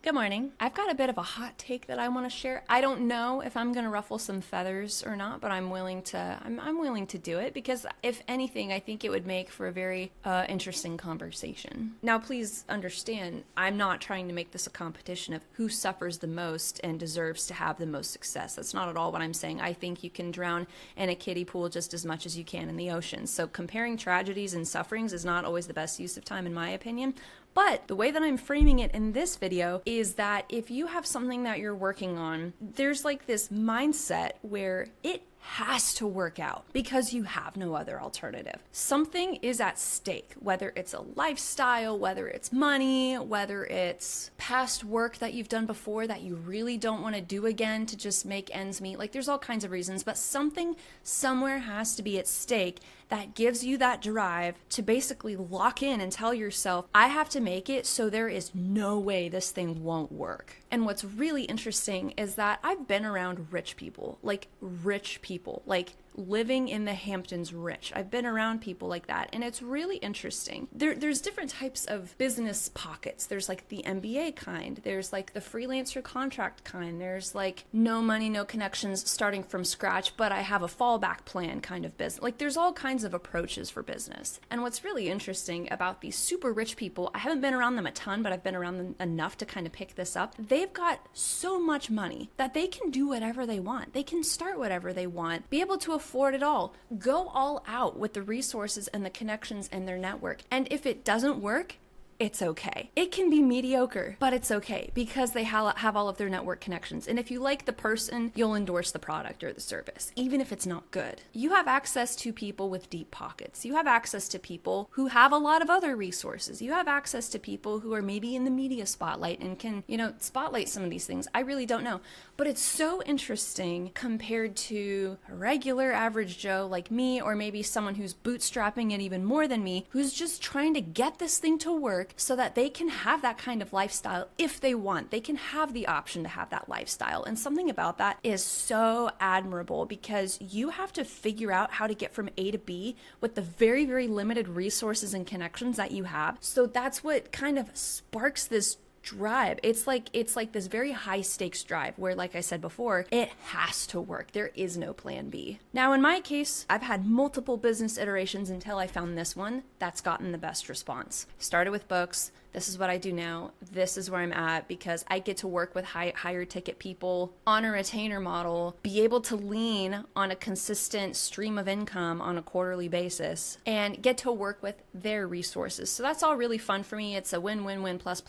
Good morning. I've got a bit of a hot take that I want to share. I don't know if I'm going to ruffle some feathers or not, but I'm willing to do it because if anything, I think it would make for a very interesting conversation. Now, please understand, I'm not trying to make this a competition of who suffers the most and deserves to have the most success. That's not at all what I'm saying. I think you can drown in a kiddie pool just as much as you can in the ocean. So comparing tragedies and sufferings is not always the best use of time, in my opinion. But the way that I'm framing it in this video is that if you have something that you're working on, there's like this mindset where it has to work out because you have no other alternative. Something is at stake, whether it's a lifestyle, whether it's money, whether it's past work that you've done before that you really don't want to do again to just make ends meet. Like there's all kinds of reasons, but something somewhere has to be at stake that gives you that drive to basically lock in and tell yourself, I have to make it, so there is no way this thing won't work. And what's really interesting is that I've been around rich people, like living in the Hamptons rich. I've been around people like that, and it's really interesting. There's different types of business pockets. There's like the MBA kind, there's like the freelancer contract kind, there's like no money, no connections, starting from scratch, but I have a fallback plan kind of business. Like there's all kinds of approaches for business. And what's really interesting about these super rich people, I haven't been around them a ton, but I've been around them enough to kind of pick this up. They've got so much money that they can do whatever they want. They can start whatever they want, be able to afford it all, go all out with the resources and the connections and their network. And if it doesn't work, it's okay. It can be mediocre, but it's okay because they have all of their network connections. And if you like the person, you'll endorse the product or the service, even if it's not good. You have access to people with deep pockets. You have access to people who have a lot of other resources. You have access to people who are maybe in the media spotlight and can, spotlight some of these things. I really don't know. But it's so interesting compared to a regular average Joe like me, or maybe someone who's bootstrapping it even more than me, who's just trying to get this thing to work so that they can have that kind of lifestyle if they want. They can have the option to have that lifestyle. And something about that is so admirable because you have to figure out how to get from A to B with the very, very limited resources and connections that you have. So that's what kind of sparks this drive. It's like this very high stakes drive where, like I said before, it has to work. There is no plan B. Now, in my case, I've had multiple business iterations until I found this one that's gotten the best response. Started with books. This is what I do now. This is where I'm at because I get to work with higher ticket people on a retainer model, be able to lean on a consistent stream of income on a quarterly basis, and get to work with their resources. So that's all really fun for me. It's a win-win-win plus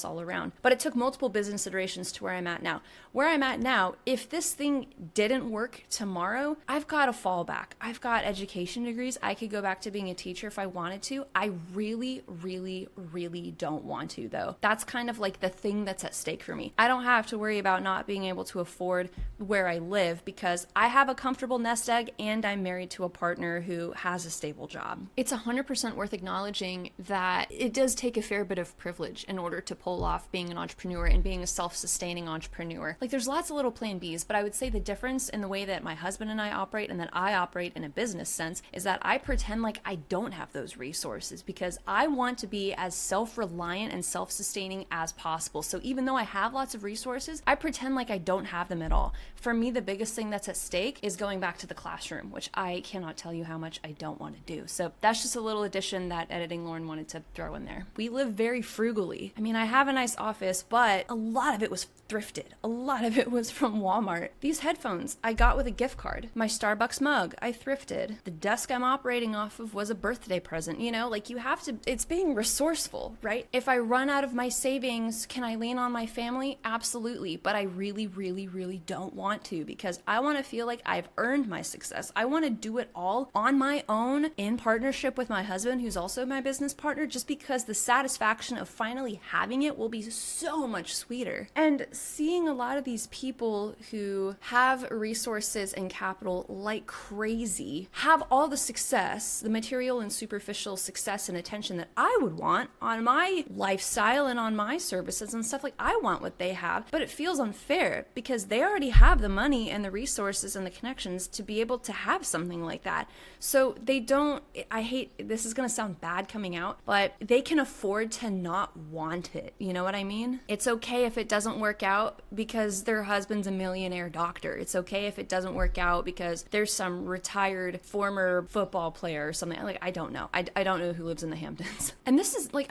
all around. But it took multiple business iterations to where I'm at now. Where I'm at now, if this thing didn't work tomorrow, I've got a fallback. I've got education degrees. I could go back to being a teacher if I wanted to. I really, really, really don't want to, though. That's kind of like the thing that's at stake for me. I don't have to worry about not being able to afford where I live because I have a comfortable nest egg and I'm married to a partner who has a stable job. It's 100% worth acknowledging that it does take a fair bit of privilege in order to pull off being an entrepreneur and being a self-sustaining entrepreneur. Like there's lots of little plan Bs, but I would say the difference in the way that my husband and I operate and that I operate in a business sense is that I pretend like I don't have those resources because I want to be as self-reliant and self-sustaining as possible. So even though I have lots of resources, I pretend like I don't have them at all. For me, the biggest thing that's at stake is going back to the classroom, which I cannot tell you how much I don't want to do. So that's just a little addition that Editing Lauren wanted to throw in there. We live very frugally. I mean, I have a nice office, but a lot of it was thrifted. A lot of it was from Walmart. These headphones I got with a gift card. My Starbucks mug I thrifted. The desk I'm operating off of was a birthday present. Like you have to, it's being resourceful, right? If I run out of my savings, can I lean on my family? Absolutely. But I really, really, really don't want to because I want to feel like I've earned my success. I want to do it all on my own in partnership with my husband, who's also my business partner, just because the satisfaction of finally having it will be so much sweeter. And seeing a lot of these people who have resources and capital like crazy have all the success, the material and superficial success and attention that I would want on my my lifestyle and on my services and stuff. Like, I want what they have, but it feels unfair because they already have the money and the resources and the connections to be able to have something like that. So they don't, I hate, this is going to sound bad coming out, but they can afford to not want it. You know what I mean? It's okay if it doesn't work out because their husband's a millionaire doctor. It's okay if it doesn't work out because there's some retired former football player or something. Like, I don't know. I don't know who lives in the Hamptons. And this is like,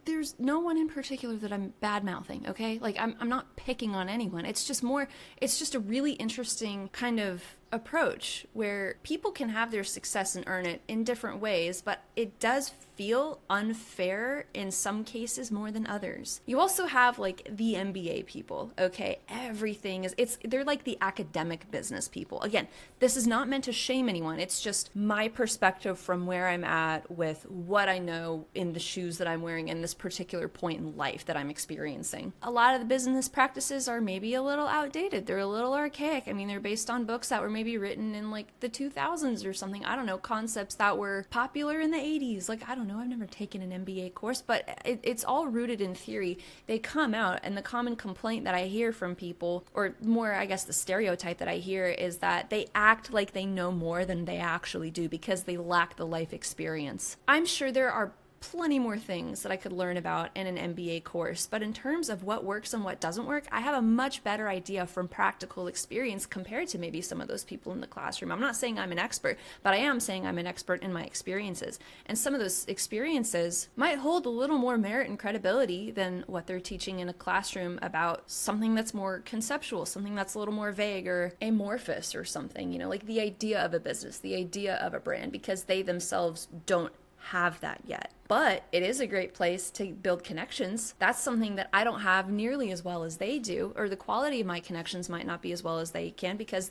there's no one in particular that I'm bad mouthing, okay? Like, I'm not picking on anyone. It's just a really interesting kind of approach where people can have their success and earn it in different ways, but it does feel unfair in some cases more than others. You also have like the MBA people, okay? Everything is, they're like the academic business people. Again, this is not meant to shame anyone. It's just my perspective from where I'm at with what I know in the shoes that I'm wearing in this particular point in life that I'm experiencing. A lot of the business practices are maybe a little outdated. They're a little archaic. I mean, they're based on books that were maybe written in like the 2000s or something. I don't know, concepts that were popular in the 80s. Like, I don't know, I've never taken an MBA course, but it's all rooted in theory. They come out, and the common complaint that I hear from people, or more, I guess the stereotype that I hear, is that they act like they know more than they actually do because they lack the life experience. I'm sure there are plenty more things that I could learn about in an MBA course, but in terms of what works and what doesn't work, I have a much better idea from practical experience compared to maybe some of those people in the classroom. I'm not saying I'm an expert, but I am saying I'm an expert in my experiences, and some of those experiences might hold a little more merit and credibility than what they're teaching in a classroom about something that's more conceptual, something that's a little more vague or amorphous or something, you know, like the idea of a business, the idea of a brand, because they themselves don't have that yet. But it is a great place to build connections. That's something that I don't have nearly as well as they do, or the quality of my connections might not be as well as they can, because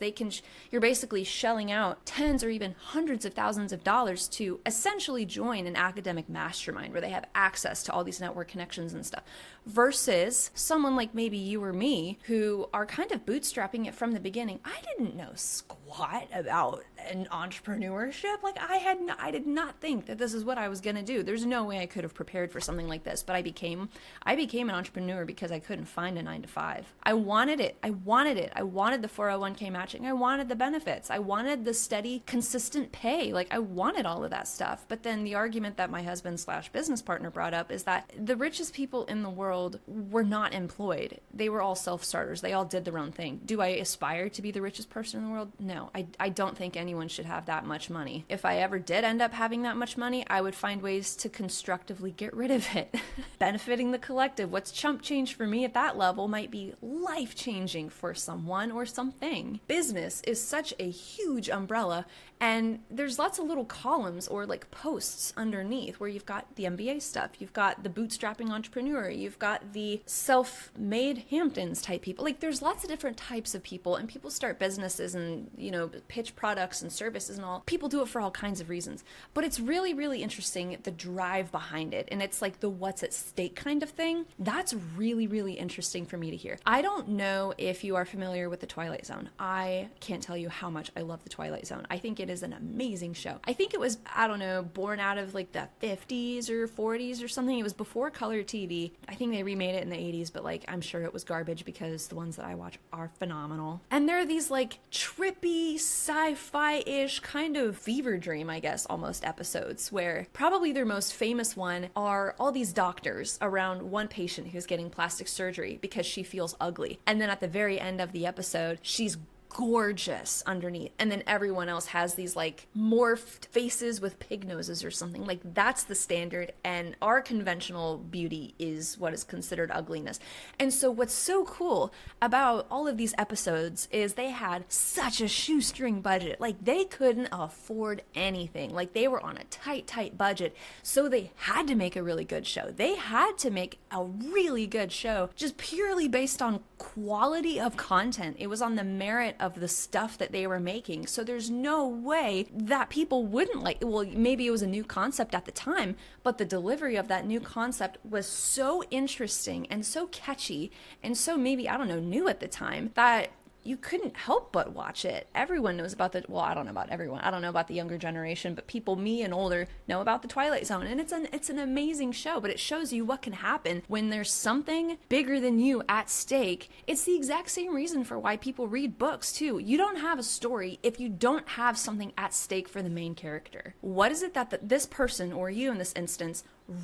you're basically shelling out tens or even hundreds of thousands of dollars to essentially join an academic mastermind where they have access to all these network connections and stuff, versus someone like maybe you or me who are kind of bootstrapping it from the beginning. I didn't know squat about an entrepreneurship. Like, I did not think that this is what I was going to do. There's no way I could have prepared for something like this, but I became an entrepreneur because I couldn't find a 9-to-5. I wanted it. I wanted the 401k matching. I wanted the benefits. I wanted the steady, consistent pay. Like, I wanted all of that stuff. But then the argument that my husband/business partner brought up is that the richest people in the world were not employed. They were all self-starters. They all did their own thing. Do I aspire to be the richest person in the world? No, I don't think anyone should have that much money. If I ever did end up having that much money, I would find ways to constructively get rid of it. Benefiting the collective. What's chump change for me at that level might be life-changing for someone or something. Business is such a huge umbrella, and there's lots of little columns or like posts underneath where you've got the MBA stuff, you've got the bootstrapping entrepreneur, you've got the self-made Hamptons type people. Like, there's lots of different types of people, and people start businesses and, you know, pitch products and services and all. People do it for all kinds of reasons, but it's really, really interesting, the drive behind it, and it's like the what's at stake kind of thing. That's really, really interesting for me to hear. I don't know if you are familiar with the Twilight Zone. I can't tell you how much I love the Twilight Zone. I think it is an amazing show. I think it was, I don't know, born out of like the 50s or 40s or something. It was before color TV. I think they remade it in the 80s, but like, I'm sure it was garbage because the ones that I watch are phenomenal. And there are these like trippy, sci-fi-ish kind of fever dream, I guess, almost episodes where probably their most famous one are all these doctors around one patient who's getting plastic surgery because she feels ugly. And then at the very end of the episode, she's gorgeous underneath, and then everyone else has these like morphed faces with pig noses or something. Like, that's the standard, and our conventional beauty is what is considered ugliness. And so what's so cool about all of these episodes is they had such a shoestring budget. Like, they couldn't afford anything. Like, they were on a tight budget, so they had to make a really good show. They had to make a really good show just purely based on quality of content. It was on the merit of the stuff that they were making. So there's no way that people wouldn't like it. Well, maybe it was a new concept at the time, but the delivery of that new concept was so interesting and so catchy and so maybe, I don't know, new at the time that you couldn't help but watch it. Everyone knows about well, I don't know about everyone. I don't know about the younger generation, but people me and older know about the Twilight Zone. And it's an amazing show, but it shows you what can happen when there's something bigger than you at stake. It's the exact same reason for why people read books too. You don't have a story if you don't have something at stake for the main character. What is it that this person, or you in this instance,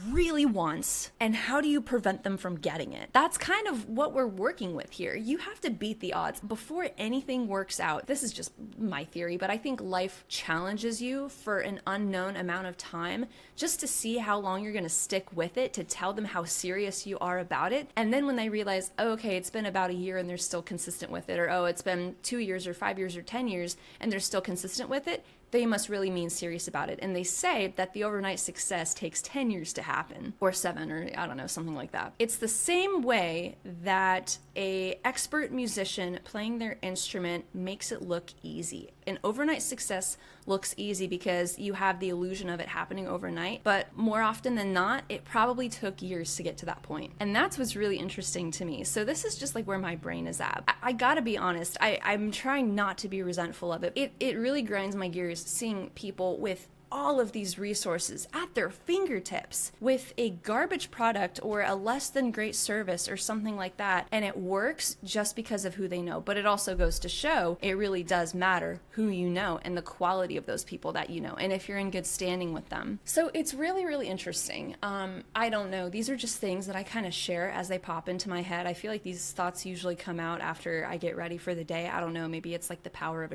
really wants, and how do you prevent them from getting it? That's kind of what we're working with here. You have to beat the odds before anything works out. This is just my theory, but I think life challenges you for an unknown amount of time just to see how long you're going to stick with it, to tell them how serious you are about it. And then when they realize, oh, okay, it's been about a year and they're still consistent with it, or oh, it's been 2 years or 5 years or 10 years and they're still consistent with it, they must really mean serious about it. And they say that the overnight success takes 10 years to happen, or 7, or I don't know, something like that. It's the same way that a expert musician playing their instrument makes it look easy. An overnight success looks easy because you have the illusion of it happening overnight, but more often than not, it probably took years to get to that point. And that's what's really interesting to me. So this is just like where my brain is at. I gotta be honest, I'm trying not to be resentful of it. It really grinds my gears seeing people with all of these resources at their fingertips with a garbage product or a less than great service or something like that, and it works just because of who they know. But it also goes to show it really does matter who you know and the quality of those people that you know, and if you're in good standing with them. So it's really, really interesting. I don't know, these are just things that I kind of share as they pop into my head. I feel like these thoughts usually come out after I get ready for the day. I don't know, maybe it's like the power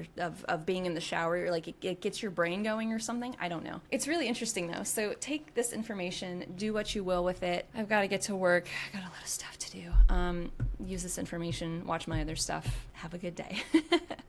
of being in the shower, like it gets your brain going or something. I don't know. It's really interesting though. So take this information, do what you will with it. I've got to get to work. I got a lot of stuff to do. Use this information, watch my other stuff. Have a good day.